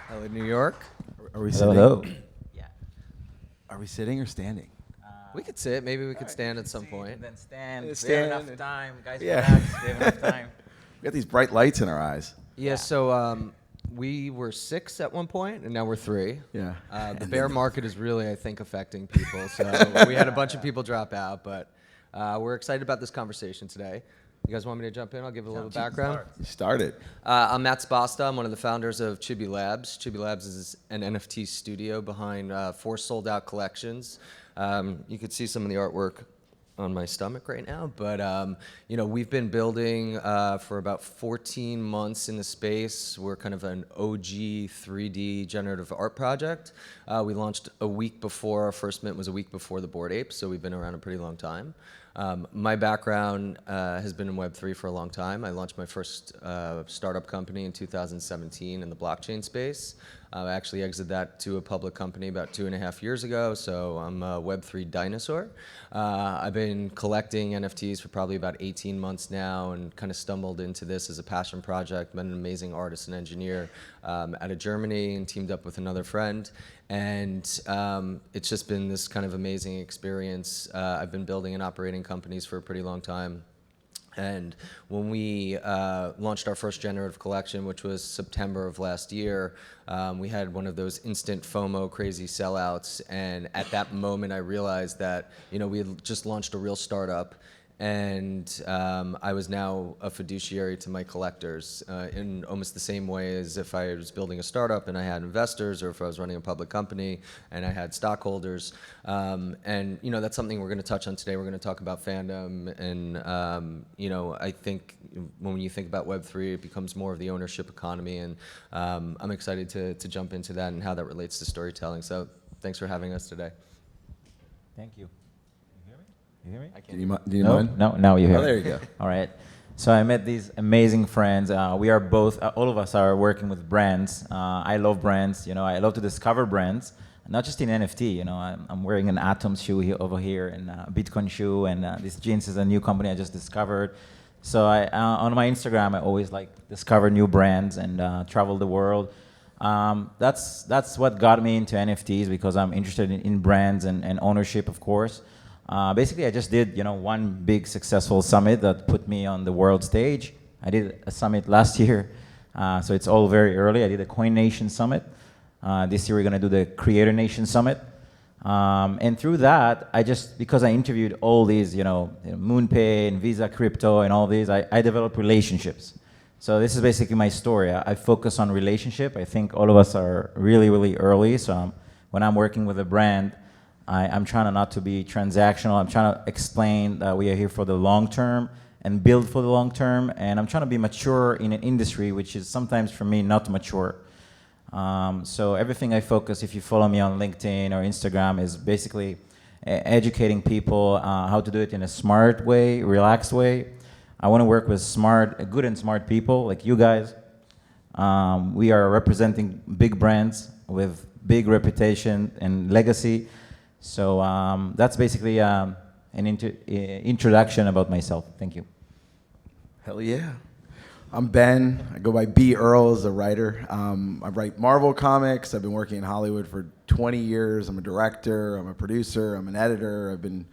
Hello, New York. Are we Hello, sitting? hello. Yeah. Are we sitting or standing? We could sit. Maybe we could stand at some point. And then stand. Yeah, We stand have enough and- time, guys. Yeah. Relax. We have enough time. We got these bright lights in our eyes. Yeah. So we were 6 at one point, and now we're 3. Yeah. The bear market is really, I think, affecting people. So we had a bunch of people drop out, but we're excited about this conversation today. You guys want me to jump in? I'll give a little background. You started. I'm Matt Sposta. I'm one of the founders of Chibi Labs. Chibi Labs is an NFT studio behind 4 sold-out collections. You could see some of the artwork on my stomach right now, but we've been building for about 14 months in the space. We're kind of an OG 3D generative art project. We launched a week before, our first mint was a week before the Bored Apes, so we've been around a pretty long time. My background has been in Web3 for a long time. I launched my first startup company in 2017 in the blockchain space. I actually exited that to a public company about 2.5 years ago, so I'm a Web3 dinosaur. I've been collecting NFTs for probably about 18 months now and kind of stumbled into this as a passion project. Met an amazing artist and engineer out of Germany and teamed up with another friend. And it's just been this kind of amazing experience. I've been building and operating companies for a pretty long time. And when we launched our first generative collection, which was September of last year, we had one of those instant FOMO crazy sellouts. And at that moment, I realized that we had just launched a real startup. And I was now a fiduciary to my collectors in almost the same way as if I was building a startup and I had investors, or if I was running a public company and I had stockholders. And that's something we're going to touch on today. We're going to talk about fandom, and I think when you think about Web3, it becomes more of the ownership economy, and I'm excited to jump into that and how that relates to storytelling. So thanks for having us today. Thank you. You hear me? I Do can't. you No, mind? no, now you hear Oh, me. there you go. All right. So I met these amazing friends. We are both, all of us are working with brands. I love brands. I love to discover brands, not just in NFT. I'm wearing an Atom shoe over here, and a Bitcoin shoe, and this jeans is a new company I just discovered. So on my Instagram, I always discover new brands and travel the world. That's what got me into NFTs, because I'm interested in brands and ownership, of course. Basically, I just did, one big successful summit that put me on the world stage. I did a summit last year, so it's all very early. I did a Coin Nation summit. This year, we're going to do the Creator Nation summit. And through that, because I interviewed all these, MoonPay and Visa Crypto and all these, I developed relationships. So this is basically my story. I focus on relationship. I think all of us are really, really early. So when I'm working with a brand, I'm trying not to be transactional. I'm trying to explain that we are here for the long term and build for the long term. And I'm trying to be mature in an industry which is sometimes, for me, not mature. So everything I focus, if you follow me on LinkedIn or Instagram, is basically educating people how to do it in a smart way, relaxed way. I want to work with good and smart people like you guys. We are representing big brands with big reputation and legacy. So that's basically an introduction about myself. Thank you. Hell yeah. I'm Ben. I go by B. Earl as a writer. I write Marvel comics. I've been working in Hollywood for 20 years. I'm a director. I'm a producer. I'm an editor. I've been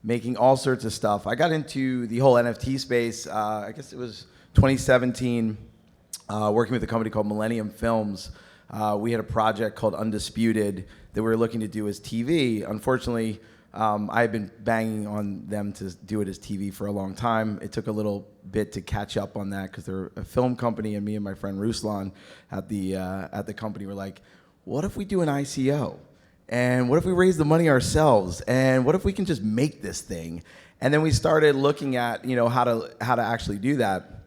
making all sorts of stuff. I got into the whole NFT space, I guess it was 2017, working with a company called Millennium Films. We had a project called Undisputed that we were looking to do as TV. Unfortunately, I had been banging on them to do it as TV for a long time. It took a little bit to catch up on that because they're a film company, and me and my friend Ruslan at the company were like, what if we do an ICO? And what if we raise the money ourselves? And what if we can just make this thing? And then we started looking at how to actually do that.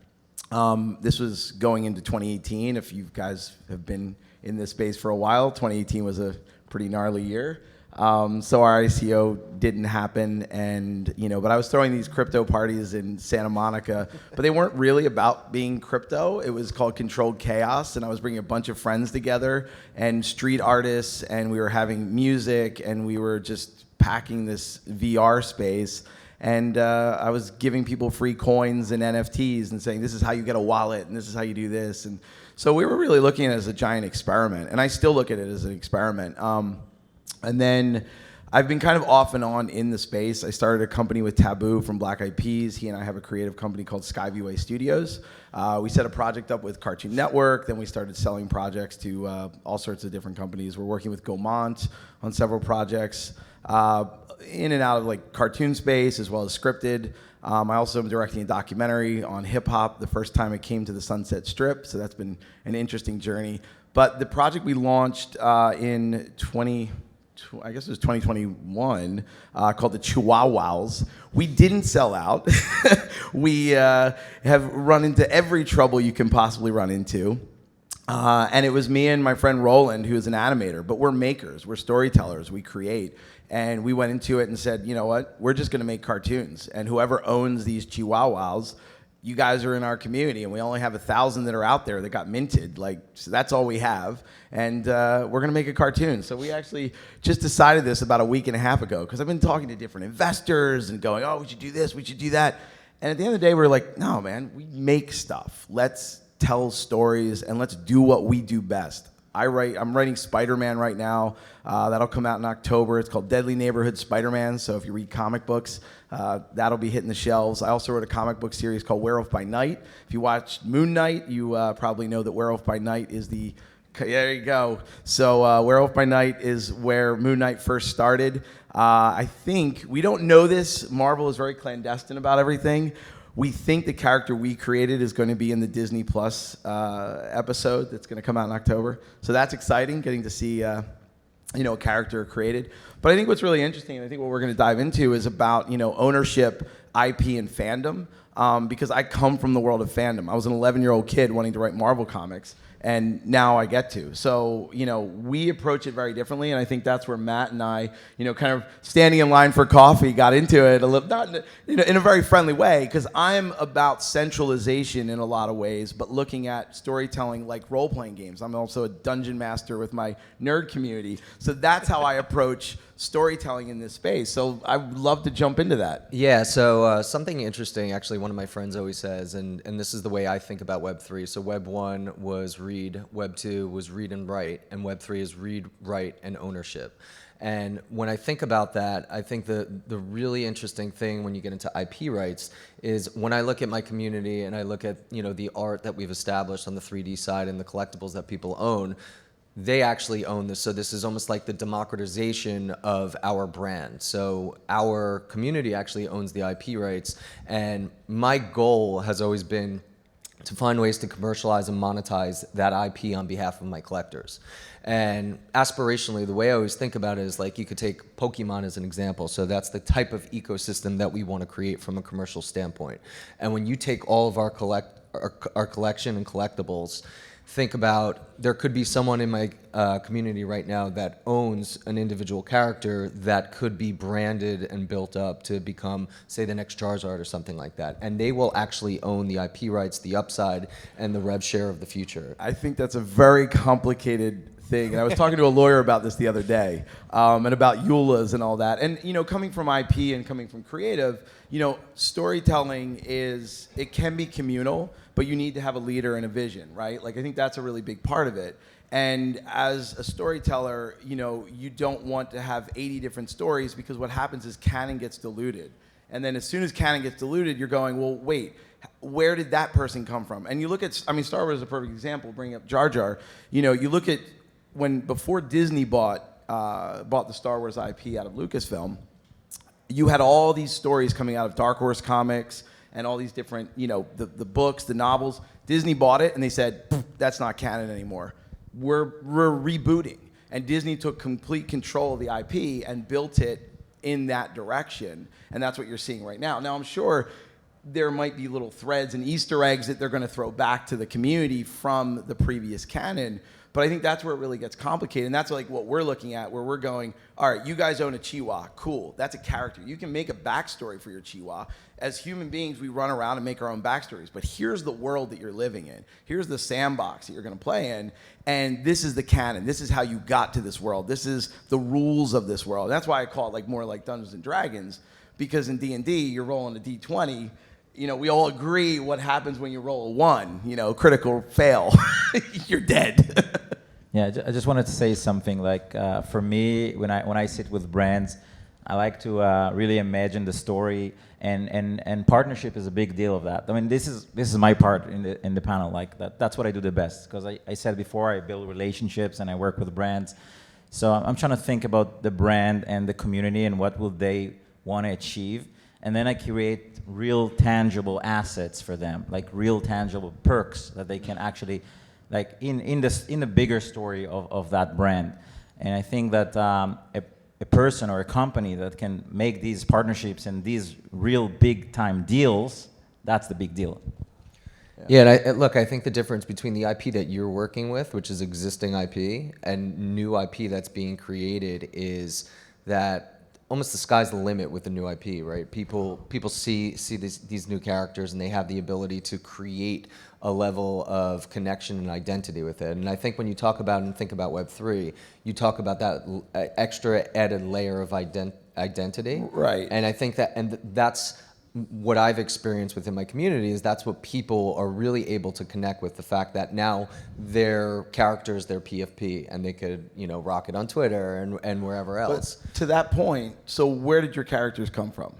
This was going into 2018. If you guys have been in this space for a while, 2018 was a pretty gnarly year. So our ICO didn't happen, and but I was throwing these crypto parties in Santa Monica, but they weren't really about being crypto. It was called Controlled Chaos, and I was bringing a bunch of friends together and street artists, and we were having music, and we were just packing this VR space. And I was giving people free coins and NFTs and saying, this is how you get a wallet, and this is how you do this. And So we were really looking at it as a giant experiment, and I still look at it as an experiment. And then I've been kind of off and on in the space. I started a company with Taboo from Black Eyed Peas. He and I have a creative company called Skyvieway Studios. We set a project up with Cartoon Network. Then we started selling projects to all sorts of different companies. We're working with Gaumont on several projects, in and out of like cartoon space as well as scripted. I also am directing a documentary on hip hop the first time it came to the Sunset Strip. So that's been an interesting journey. But the project we launched in 2021, called the Chihuahuas. We didn't sell out. We have run into every trouble you can possibly run into. And it was me and my friend Roland, who is an animator, but we're makers, we're storytellers, we create. And we went into it and said, you know what, we're just gonna make cartoons. And whoever owns these Chihuahuas, you guys are in our community, and we only have 1,000 that are out there that got minted. Like, so that's all we have, and we're gonna make a cartoon. So we actually just decided this about a week and a half ago, because I've been talking to different investors and going, oh, we should do this, we should do that. And at the end of the day, we're like, no, man, we make stuff. Let's tell stories, and let's do what we do best. I'm writing Spider-Man right now. That'll come out in October. It's called Deadly Neighborhood Spider-Man. So if you read comic books, that'll be hitting the shelves. I also wrote a comic book series called Werewolf by Night. If you watched Moon Knight, you probably know that Werewolf by Night is the... There you go. So Werewolf by Night is where Moon Knight first started. I think, we don't know this, Marvel is very clandestine about everything. We think the character we created is going to be in the Disney Plus episode that's going to come out in October. So that's exciting, getting to see a character created. But I think what's really interesting, and I think what we're going to dive into, is about ownership, IP, and fandom. Because I come from the world of fandom. I was an 11-year-old kid wanting to write Marvel comics, and now I get to. So, we approach it very differently, and I think that's where Matt and I, kind of standing in line for coffee, got into it a little, not in a very friendly way, because I'm about centralization in a lot of ways, but looking at storytelling like role-playing games. I'm also a dungeon master with my nerd community, so that's how I approach storytelling in this space. So I would love to jump into that. Yeah, so something interesting, actually, one of my friends always says, and this is the way I think about Web 3. So Web 1 was read, Web 2 was read and write, and Web 3 is read, write, and ownership. And when I think about that, I think the really interesting thing when you get into IP rights is when I look at my community and I look at the art that we've established on the 3D side and the collectibles that people own, they actually own this. So this is almost like the democratization of our brand. So our community actually owns the IP rights. And my goal has always been to find ways to commercialize and monetize that IP on behalf of my collectors. And aspirationally, the way I always think about it is like you could take Pokemon as an example. So that's the type of ecosystem that we want to create from a commercial standpoint. And when you take all of our collection and collectibles, think about, there could be someone in my community right now that owns an individual character that could be branded and built up to become, say, the next Charizard or something like that. And they will actually own the IP rights, the upside, and the rev share of the future. I think that's a very complicated thing. And I was talking to a lawyer about this the other day, and about EULAs and all that. And coming from IP and coming from creative, storytelling it can be communal, but you need to have a leader and a vision, right? Like, I think that's a really big part of it. And as a storyteller, you don't want to have 80 different stories, because what happens is canon gets diluted. And then as soon as canon gets diluted, you're going, well, wait, where did that person come from? And you look at, Star Wars is a perfect example, bringing up Jar Jar. You look at before Disney bought the Star Wars IP out of Lucasfilm, you had all these stories coming out of Dark Horse Comics and all these different, the books, the novels. Disney bought it and they said, that's not canon anymore. We're rebooting. And Disney took complete control of the IP and built it in that direction. And that's what you're seeing right now. Now, I'm sure there might be little threads and Easter eggs that they're going to throw back to the community from the previous canon. But I think that's where it really gets complicated. And that's like what we're looking at, where we're going, all right, you guys own a Chihuahua. Cool. That's a character. You can make a backstory for your Chihuahua. As human beings, we run around and make our own backstories. But here's the world that you're living in. Here's the sandbox that you're going to play in. And this is the canon. This is how you got to this world. This is the rules of this world. That's why I call it more like Dungeons and Dragons. Because in D&D, you're rolling a D20. we all agree what happens when you roll a 1, critical fail, you're dead. Yeah, I just wanted to say something. Like for me, when I sit with brands, I like to really imagine the story, and partnership is a big deal of that. I mean, this is my part in the panel. Like that's what I do the best, because I said before, I build relationships and I work with brands. So I'm trying to think about the brand and the community and what will they want to achieve, and then I create real tangible assets for them, like real tangible perks that they can actually, like in the bigger story of that brand. And I think that a person or a company that can make these partnerships and these real big time deals, that's the big deal. Yeah, and look, I think the difference between the IP that you're working with, which is existing IP, and new IP that's being created is that almost the sky's the limit with the new IP, right? People see these new characters, and they have the ability to create a level of connection and identity with it. And I think when you talk about and think about Web3, you talk about that extra added layer of identity. Right. And I think that's what I've experienced within my community, is that's what people are really able to connect with, the fact that now their characters, their PFP, and they could, rock it on Twitter and wherever else. But to that point, so where did your characters come from?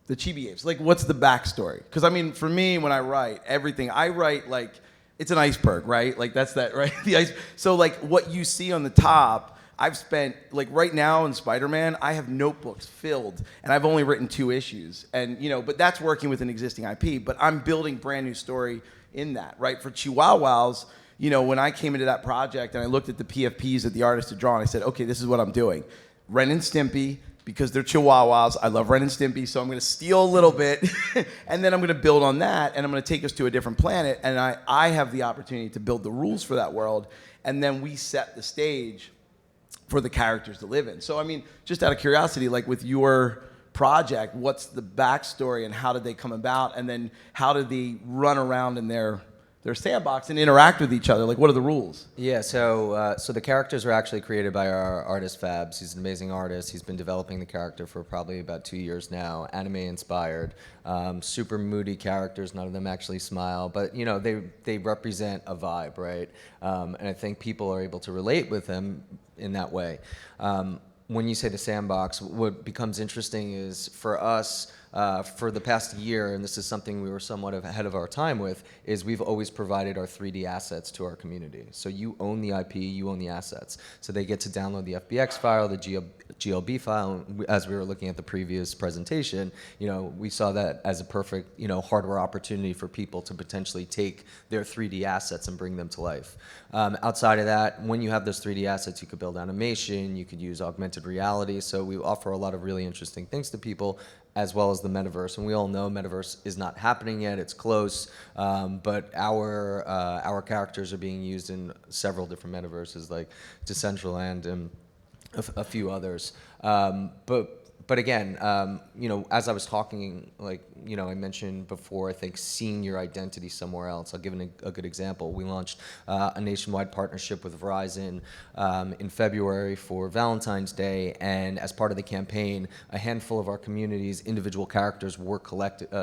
The Chibi Apes. Like, what's the backstory? Because, I mean, for me, when I write everything, I write like, it's an iceberg, right? Like, that's that, right? The ice. So, like, what you see on the top, I've spent, like right now in Spider-Man, I have notebooks filled, and I've only written 2 issues. And, but that's working with an existing IP, but I'm building brand new story in that, right? For Chihuahuas, when I came into that project and I looked at the PFPs that the artist had drawn, I said, okay, this is what I'm doing. Ren and Stimpy, because they're Chihuahuas. I love Ren and Stimpy, so I'm going to steal a little bit, and then I'm going to build on that, and I'm going to take us to a different planet, and I have the opportunity to build the rules for that world, and then we set the stage for the characters to live in. So, I mean, just out of curiosity, like with your project, what's the backstory and how did they come about, and then how did they run around in their sandbox and interact with each other? Like, what are the rules? Yeah, so the characters were actually created by our artist Fabs. He's an amazing artist. He's been developing the character for probably about 2 years now. Anime inspired, super moody characters. None of them actually smile, but they represent a vibe, right? And I think people are able to relate with them in that way. When you say the sandbox, what becomes interesting is for us, for the past year, and this is something we were somewhat ahead of our time with, is we've always provided our 3D assets to our community. So you own the IP, you own the assets. So they get to download the FBX file, the GLB file. As we were looking at the previous presentation, we saw that as a perfect, hardware opportunity for people to potentially take their 3D assets and bring them to life. Outside of that, when you have those 3D assets, you could build animation, you could use augmented reality. So we offer a lot of really interesting things to people, as well as the metaverse. And we all know metaverse is not happening yet, it's close, but our characters are being used in several different metaverses, like Decentraland and a few others. But again, as I was talking, I mentioned before, I think seeing your identity somewhere else. I'll give a good example. We launched a nationwide partnership with Verizon in February for Valentine's Day, and as part of the campaign, a handful of our community's individual characters were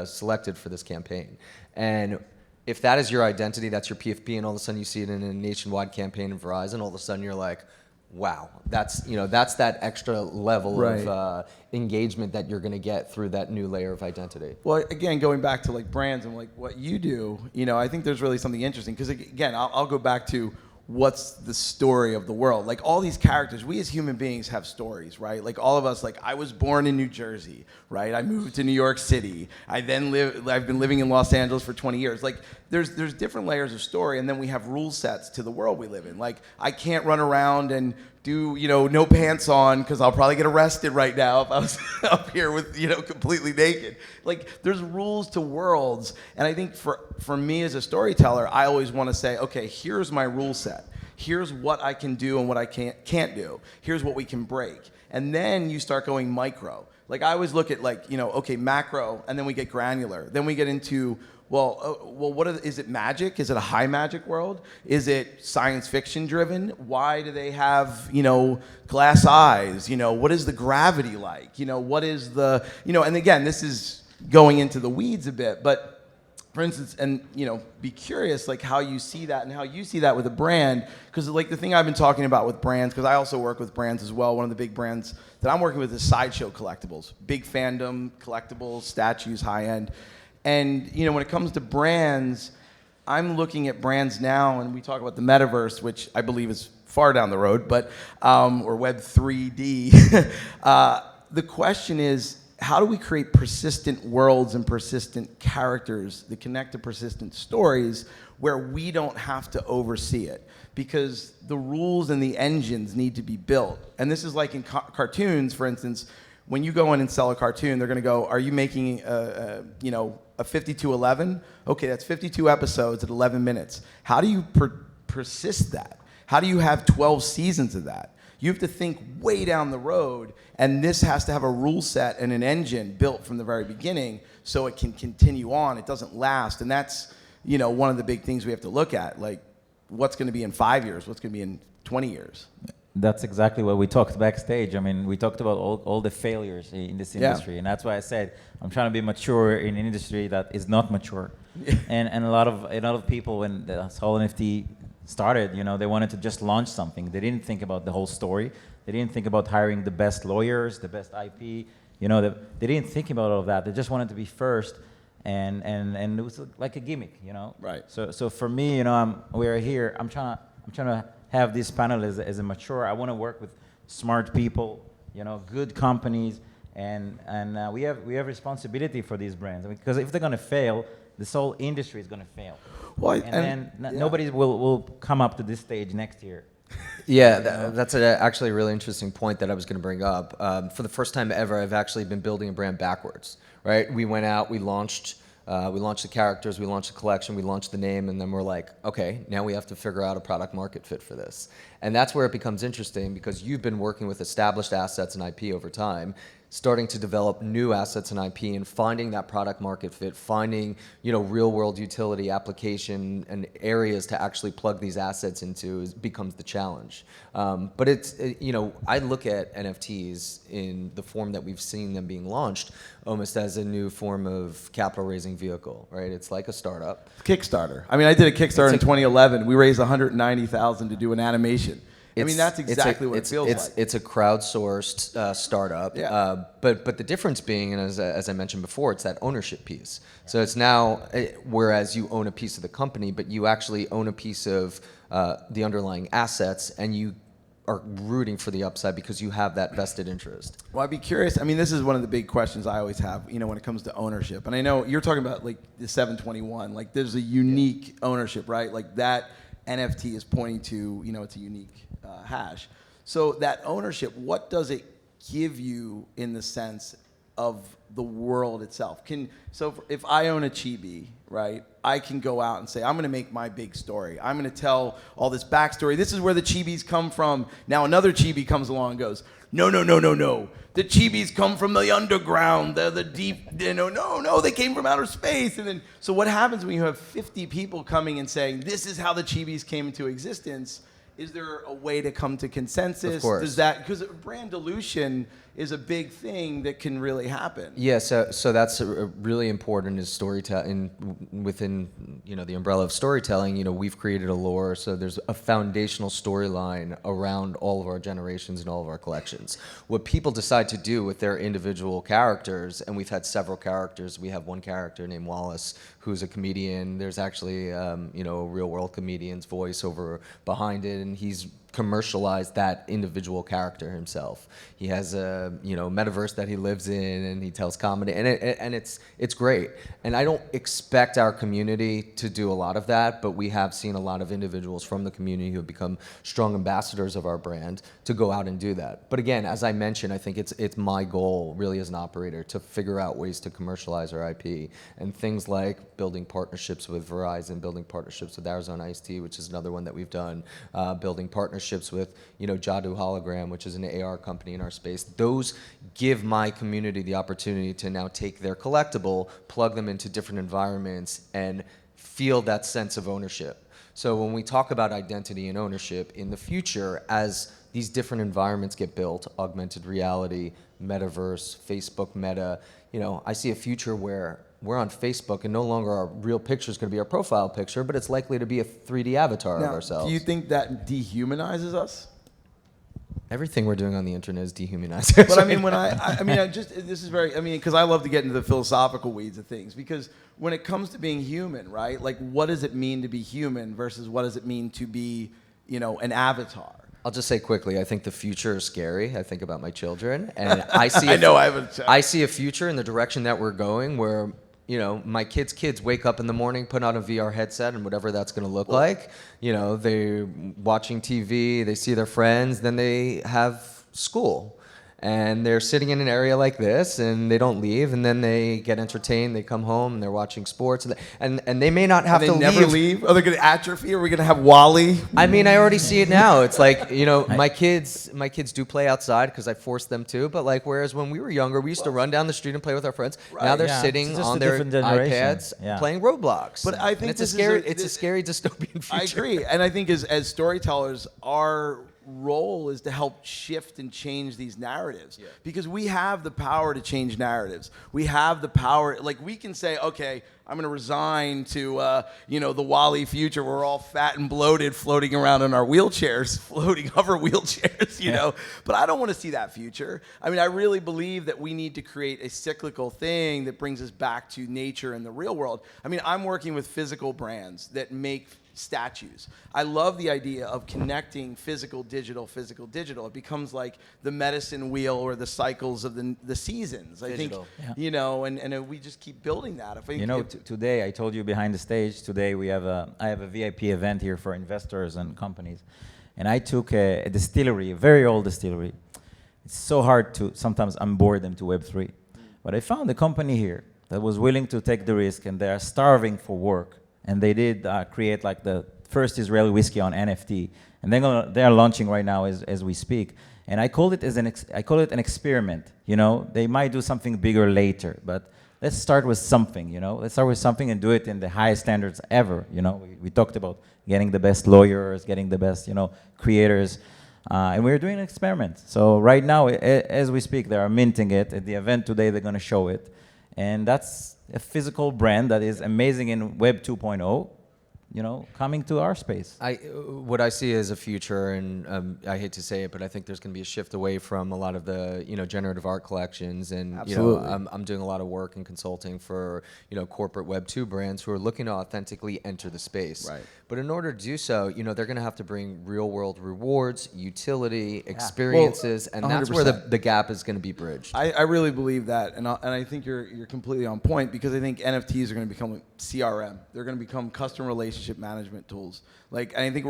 selected for this campaign. And if that is your identity, that's your PFP, and all of a sudden you see it in a nationwide campaign in Verizon, all of a sudden you're like, wow, that's that extra level of engagement that you're going to get through that new layer of identity. Well, again, going back to like brands and like what you do, I think there's really something interesting, because again, I'll go back to what's the story of the world. Like all these characters, we as human beings have stories, right? Like all of us, like I was born in New Jersey, right? I moved to New York City. I've been living in Los Angeles for 20 years. Like there's different layers of story, and then we have rule sets to the world we live in. Like I can't run around and do, no pants on, because I'll probably get arrested right now if I was up here with, completely naked. Like there's rules to worlds, and I think for me as a storyteller, I always want to say, okay, here's my rule set. Here's what I can do and what I can't do. Here's what we can break. And then you start going micro. Like I always look at okay, macro, and then we get granular. Then we get into, is it magic? Is it a high magic world? Is it science fiction driven? Why do they have, glass eyes? What is the gravity like? What is the, and again, this is going into the weeds a bit, but for instance, and be curious like how you see that and how you see that with a brand, because like the thing I've been talking about with brands, because I also work with brands as well. One of the big brands that I'm working with is Sideshow Collectibles, big fandom collectibles, statues, high end, and when it comes to brands, I'm looking at brands now, and we talk about the metaverse, which I believe is far down the road, but or Web 3D. The question is, how do we create persistent worlds and persistent characters that connect to persistent stories where we don't have to oversee it? Because the rules and the engines need to be built. And this is like in cartoons, for instance, when you go in and sell a cartoon, they're going to go, are you making a 5211? Okay, that's 52 episodes at 11 minutes. How do you persist that? How do you have 12 seasons of that? You have to think way down the road, and this has to have a rule set and an engine built from the very beginning so it can continue on. It doesn't last, and that's one of the big things we have to look at. Like, what's going to be in 5 years? What's going to be in 20 years? That's exactly what we talked backstage. I mean, we talked about all the failures in this industry, and that's why I said I'm trying to be mature in an industry that is not mature. And a lot of people, when this whole NFT started, they wanted to just launch something. They didn't think about the whole story. They didn't think about hiring the best lawyers, the best IP. They didn't think about all of that. They just wanted to be first, and it was like a gimmick, Right. So for me, we're here. I'm trying to have this panel as a mature. I want to work with smart people, good companies, and we have responsibility for these brands. Because if they're gonna fail, this whole industry is gonna fail. Well, Nobody will come up to this stage next year. Yeah, that's actually a really interesting point that I was going to bring up. For the first time ever, I've actually been building a brand backwards. Right? We went out, we launched the characters, we launched the collection, we launched the name, and then we're like, okay, now we have to figure out a product market fit for this. And that's where it becomes interesting, because you've been working with established assets and IP over time, starting to develop new assets and IP, and finding that product market fit, finding real world utility application and areas to actually plug these assets into becomes the challenge. But I look at NFTs in the form that we've seen them being launched almost as a new form of capital raising vehicle, right? It's like a startup. Kickstarter. I mean, I did a Kickstarter in 2011. We raised $190,000 to do an animation. That's exactly what it feels like. It's a crowdsourced startup. Yeah. But the difference being, and as I mentioned before, it's that ownership piece. So it's now, whereas you own a piece of the company, but you actually own a piece of the underlying assets, and you are rooting for the upside because you have that vested interest. Well, I'd be curious. I mean, this is one of the big questions I always have, when it comes to ownership. And I know you're talking about like the 721. Like, there's a unique ownership, right? Like that NFT is pointing to, it's a unique hash. So that ownership, what does it give you in the sense of the world itself? If I own a Chibi, right, I can go out and say, I'm going to make my big story. I'm going to tell all this backstory. This is where the Chibis come from. Now another Chibi comes along and goes, no. The Chibis come from the underground. They're the deep, no, they came from outer space. And then, so what happens when you have 50 people coming and saying, this is how the Chibis came into existence? Is there a way to come to consensus? Of course. Because brand dilution is a big thing that can really happen. Yeah, so that's really important is storytelling. Within the umbrella of storytelling, we've created a lore, so there's a foundational storyline around all of our generations and all of our collections. What people decide to do with their individual characters, and we've had several characters. We have one character named Wallace who's a comedian. There's actually a real world comedian's voice over behind it, and he's commercialized that individual character himself. He has a metaverse that he lives in, and he tells comedy, and it's great. And I don't expect our community to do a lot of that, but we have seen a lot of individuals from the community who have become strong ambassadors of our brand to go out and do that. But again, as I mentioned, I think it's my goal really as an operator to figure out ways to commercialize our IP, and things like building partnerships with Verizon, building partnerships with Arizona Iced Tea, which is another one that we've done, building partnerships with Jadu Hologram, which is an AR company in our space. Those give my community the opportunity to now take their collectible, plug them into different environments, and feel that sense of ownership. So when we talk about identity and ownership in the future, as these different environments get built, augmented reality, metaverse, Facebook Meta, I see a future where we're on Facebook and no longer our real picture is going to be our profile picture, but it's likely to be a 3D avatar of ourselves. Do you think that dehumanizes us? Everything we're doing on the internet is dehumanizing. But I mean, because I love to get into the philosophical weeds of things, because when it comes to being human, right? Like, what does it mean to be human versus what does it mean to be, an avatar? I'll just say quickly, I think the future is scary. I think about my children, and I see I see a future in the direction that we're going where, my kids wake up in the morning, put on a VR headset, and whatever that's going to look like, they're watching TV, they see their friends, then they have school. And they're sitting in an area like this, and they don't leave, and then they get entertained, they come home, and they're watching sports, and they may not have to leave. They never leave? Are they going to atrophy? Are we going to have Wally? I mean, I already see it now. It's like, my kids do play outside because I force them to, but like, whereas when we were younger, we used to run down the street and play with our friends. Right. Now they're sitting on their iPads playing Roblox. But I think it's a scary dystopian future. I agree. And I think as storytellers, our role is to help shift and change these narratives, because we have the power to change narratives. We have the power, like we can say, okay, I'm going to resign to, the Wally future. We're all fat and bloated, floating around in our wheelchairs, hover wheelchairs, But I don't want to see that future. I mean, I really believe that we need to create a cyclical thing that brings us back to nature and the real world. I mean, I'm working with physical brands that make statues. I love the idea of connecting physical, digital. It becomes like the medicine wheel or the cycles of the seasons. I think, and we just keep building that. Today, I told you behind the stage, today I have a VIP event here for investors and companies. And I took a distillery, a very old distillery. It's so hard to sometimes onboard them to Web3. But I found a company here that was willing to take the risk, and they are starving for work. And they did create like the first Israeli whiskey on NFT, and they are launching right now as we speak. And I call it an experiment. They might do something bigger later, but let's start with something. Let's start with something and do it in the highest standards ever. We talked about getting the best lawyers, getting the best creators, and we're doing an experiment. So right now, as we speak, they are minting it. At the event today, they're going to show it, and that's a physical brand that is amazing in Web 2.0, coming to our space. What I see as a future, and I hate to say it, but I think there's going to be a shift away from a lot of the, generative art collections, and I'm doing a lot of work and consulting for, corporate Web 2 brands who are looking to authentically enter the space. Right. But in order to do so, they're going to have to bring real world rewards, utility, experiences, and that's where the gap is going to be bridged. I really believe that, and I think you're completely on point, because I think NFTs are going to become CRM. They're going to become customer relationship management tools. Like, I think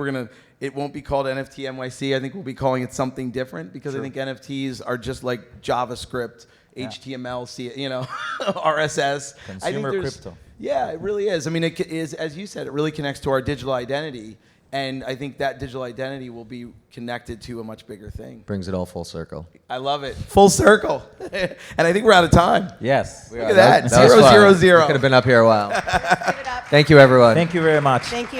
it won't be called NFT.NYC. I think we'll be calling it something different, because I think NFTs are just like JavaScript, HTML, RSS. Consumer crypto. Yeah, it really is. I mean, it is, as you said, it really connects to our digital identity. And I think that digital identity will be connected to a much bigger thing. Brings it all full circle. I love it. Full circle. And I think we're out of time. Yes. Look at that. That was fun. 000. We could have been up here a while. Thank you, everyone. Thank you very much. Thank you.